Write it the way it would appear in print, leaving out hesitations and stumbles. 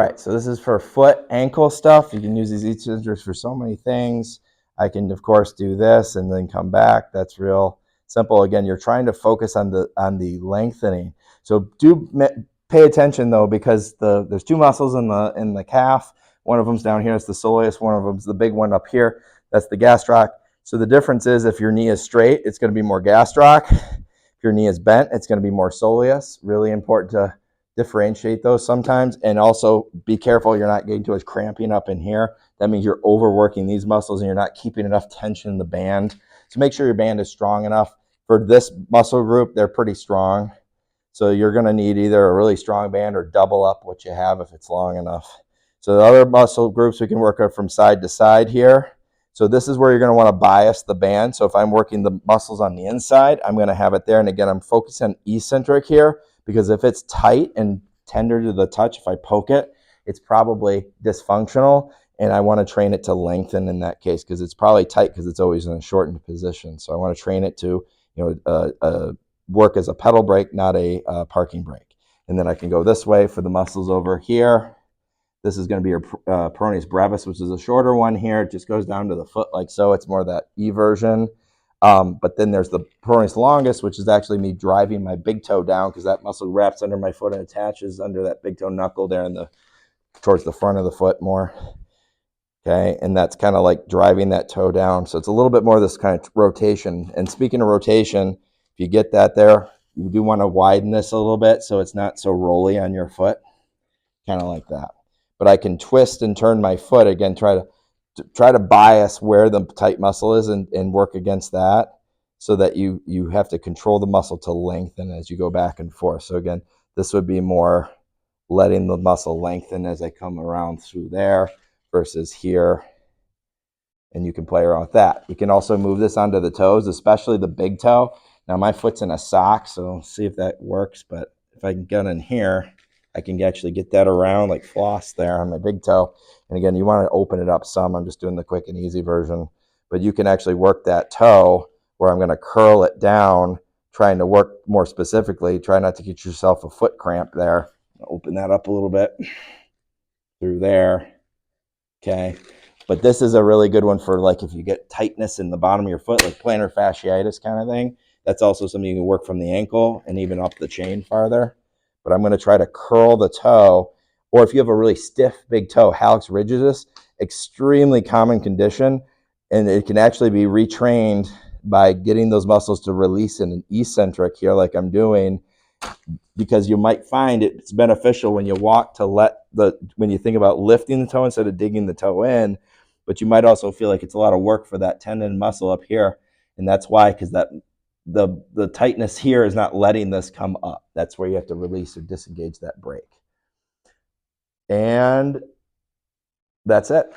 All right, so this is for foot, ankle stuff. You can use these eccentrics for so many things. I can, of course, do this and then come back. That's real simple. Again, you're trying to focus on the lengthening. So do pay attention though, because there's two muscles in the calf. One of them's down here. It's the soleus. One of them's the big one up here. That's the gastroc. So the difference is if your knee is straight, it's going to be more gastroc. If your knee is bent, it's going to be more soleus. Really important to differentiate those sometimes, and also be careful you're not getting too much cramping up in here. That means you're overworking these muscles and you're not keeping enough tension in the band. So make sure your band is strong enough. For this muscle group, they're pretty strong. So you're going to need either a really strong band or double up what you have if it's long enough. So the other muscle groups we can work on from side to side here. So this is where you're going to want to bias the band. So if I'm working the muscles on the inside, I'm going to have it there. And again, I'm focusing on eccentric here, because if it's tight and tender to the touch, if I poke it, it's probably dysfunctional, and I want to train it to lengthen in that case, because it's probably tight because it's always in a shortened position. So I want to train it to, work as a pedal brake, not a parking brake. And then I can go this way for the muscles over here. This is going to be your peroneus brevis, which is a shorter one here. It just goes down to the foot like so. It's more that E version. But then there's the peroneus longus, which is actually me driving my big toe down, because that muscle wraps under my foot and attaches under that big toe knuckle there towards the front of the foot more. Okay, and that's kind of like driving that toe down. So it's a little bit more of this kind of rotation. And speaking of rotation, if you get that there, you do want to widen this a little bit so it's not so rolly on your foot, kind of like that. But I can twist and turn my foot again, try to bias where the tight muscle is and work against that, so that you have to control the muscle to lengthen as you go back and forth. So again, this would be more letting the muscle lengthen as I come around through there versus here. And you can play around with that. You can also move this onto the toes, especially the big toe. Now my foot's in a sock, so see if that works. But if I can get in here, I can actually get that around like floss there on my big toe. And again, you want to open it up some. I'm just doing the quick and easy version. But you can actually work that toe where I'm going to curl it down, trying to work more specifically. Try not to get yourself a foot cramp there. Open that up a little bit through there. Okay. But this is a really good one for like if you get tightness in the bottom of your foot, like plantar fasciitis kind of thing. That's also something you can work from the ankle and even up the chain farther. But I'm going to try to curl the toe. Or if you have a really stiff big toe, hallux rigidus, extremely common condition, and it can actually be retrained by getting those muscles to release in an eccentric here like I'm doing, because you might find it's beneficial when you walk to when you think about lifting the toe instead of digging the toe in, but you might also feel like it's a lot of work for that tendon muscle up here. And that's why, because the tightness here is not letting this come up. That's where you have to release or disengage that brake. And that's it.